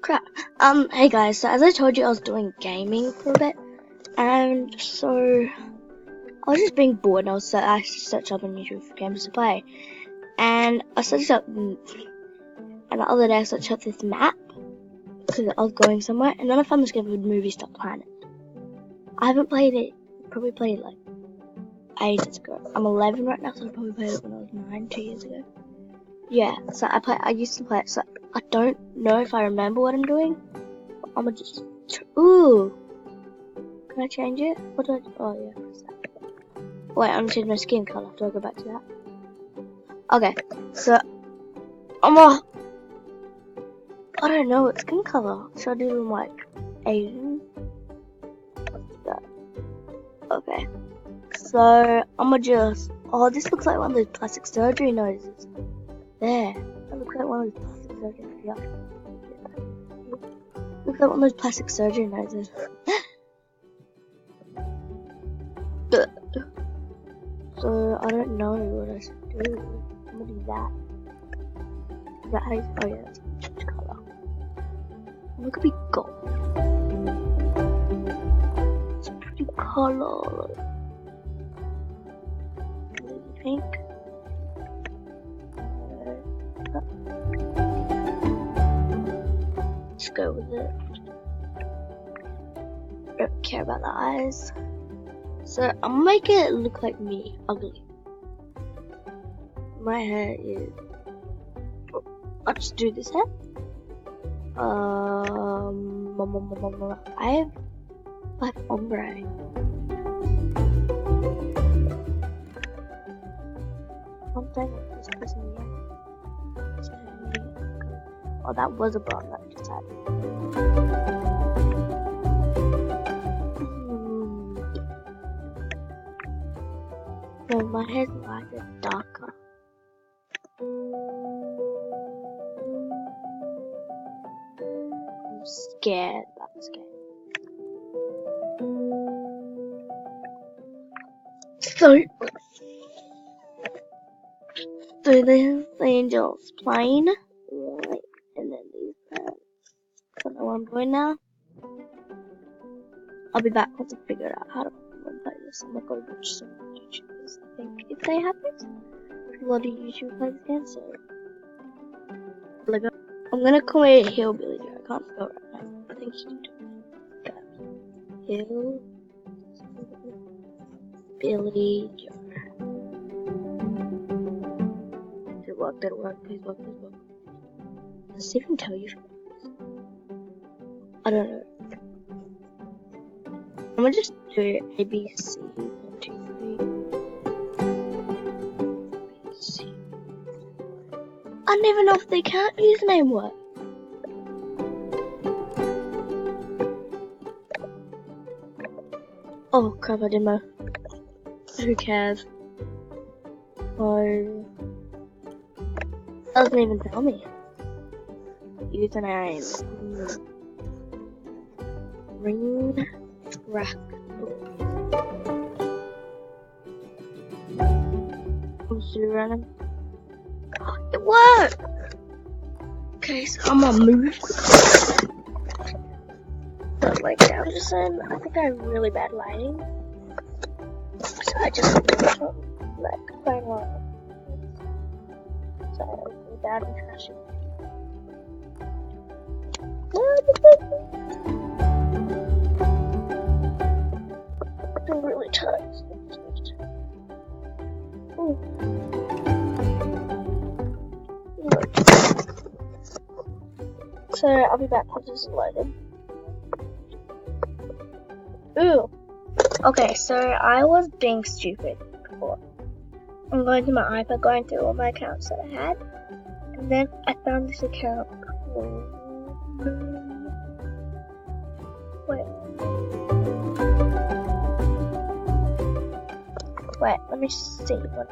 Crap. Hey guys, so as I told you, I was doing gaming for a bit, and so I was just being bored, and I searched up on YouTube for games to play, and I searched up, and the other day I searched up this map, because I was going somewhere, and then I found this game called Movie Star Planet. I haven't played it, probably played it like ages ago. I'm 11 right now, so I probably played it when I was 9, 2 years ago. Yeah, so I used to play it, so I don't know if I remember what I'm doing. I'm gonna just, ooh, can I change it? What do I, oh yeah, press that. Wait, I'm gonna change my skin color, do I go back to that? Okay, so, I don't know what skin color, should I do like, Asian? Okay, so, I'ma just, oh, this looks like one of those plastic surgery noses. There, that looks like one of those plastic surgery noses. Yeah. Looks like one of those plastic surgery noses. So, I don't know what I should do. I'm gonna do that. Is that how you, oh yeah, that's change color. Look at me go. It's a pretty color. Pink. Let's go with it. Don't care about the eyes. So I'm gonna make it look like me, ugly. My hair is. I'll just do this hair. I have ombre. One thing, this person here. Oh, that was a blonde that I just had. No, my hair's like a darker. I'm scared about this game. So there's the angels playing, right, and then these parents. I don't know where I'm going now. I'll be back once I figure out how to play this. I'm gonna go watch some YouTubers, I think, if they have it. A lot of YouTube play this game, so I'm gonna call it Hillbilly Joe. I can't spell it right now. I think you can do it. Hillbilly Joe. Did it work? Please work. Does it even tell you? I don't know. I'm gonna just do it A, B, C, 1, 2, 3. C. I don't even know if they can't username work. Oh crap, I didn't know. Who cares? Oh. Doesn't even tell me. Username. Ring track. I'm still running. It worked! Okay, so I'm gonna move. But like I was just saying, I think I have really bad lighting. So I just like find one. So I go down and trash it. I'm really tired. So I'll be back once this is loaded. Ooh. Okay, so I was being stupid before. I'm going to my iPad, going through all my accounts that I had, and then I found this account called... Wait, let me see what...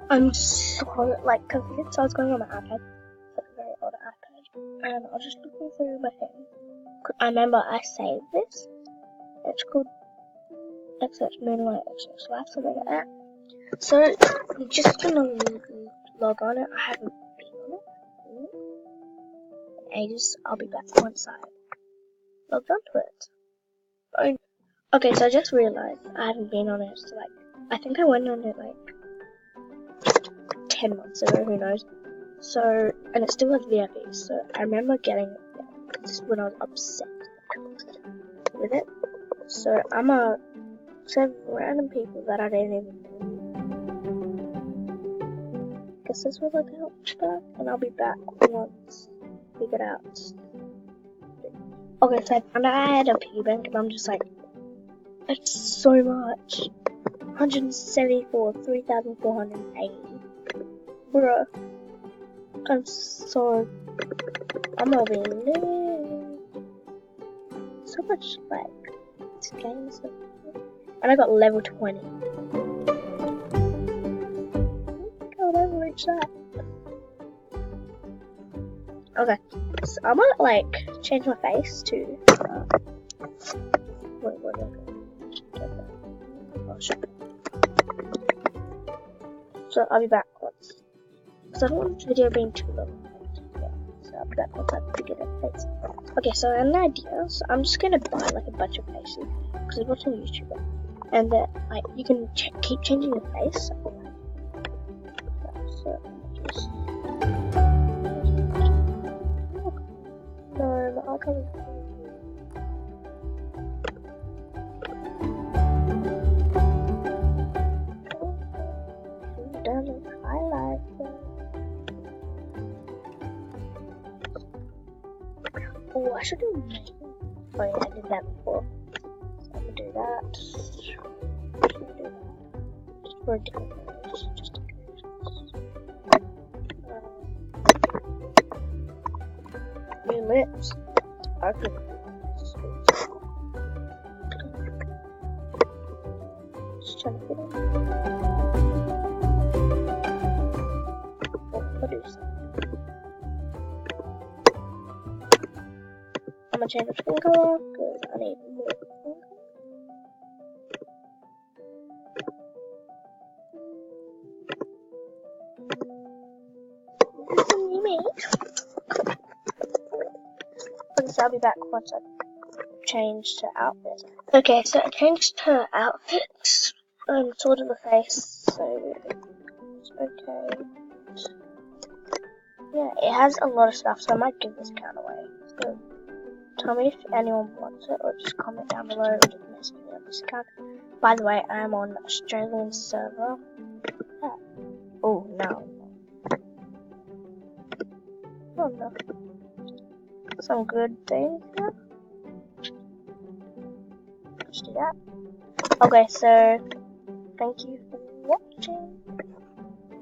I'm so, like, confused, so I was going on my iPad. It's like a very old iPad. And I was just looking through my phone. I remember I saved this. It's called XX Moonlight XX Life, something like that. So, I'm just gonna log on it. I haven't been on it. ages. I'll be back once I logged onto it. Okay, so I just realized I haven't been on it, so I think I went on it 10 months ago, who knows. So, and it still has VIP, so I remember getting it just when I was upset with it. So I'm a set of random people that I didn't even know. Guess this was like a help back, and I'll be back once we get out. Okay, so I found out I had a piggy bank, and I'm just like, that's so much. 174, 3,480. Bruh. I'm gonna be lit. So much, this game is so cool. And I got level 20. I'll never reach that. Okay, so I'm gonna, change my face to, wait, what am I gonna oh, shit. So I'll be back once. Because I don't want this video being too long. Yeah, so I'll be back once I figure out face. Okay, so I have an idea. So I'm just gonna buy a bunch of faces because I watch on YouTube, and then you can keep changing your face. So just no, I can't. Doesn't highlight them. Oh, I should do that. Oh yeah, I did that before. So I'm gonna do that. Just for a different page. Just in case. New lips. I could. Just trying to fit in. I'm gonna change the skin color because I need more skin color. So I'll be back once I change to outfit. Okay, so I changed to outfits and sorted the face, so it's okay. Yeah, it has a lot of stuff, so I might give this account away. So tell me if anyone wants it, or just comment down below or just message me on this account. By the way, I am on Australian server. Yeah. Oh, no. Oh, no. Some good things here. Let's do that. Okay, so thank you for watching.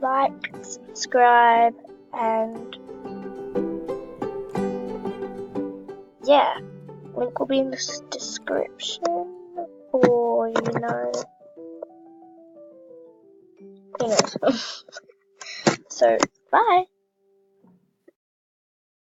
Like, subscribe, and yeah, link will be in the description, or who knows. So bye.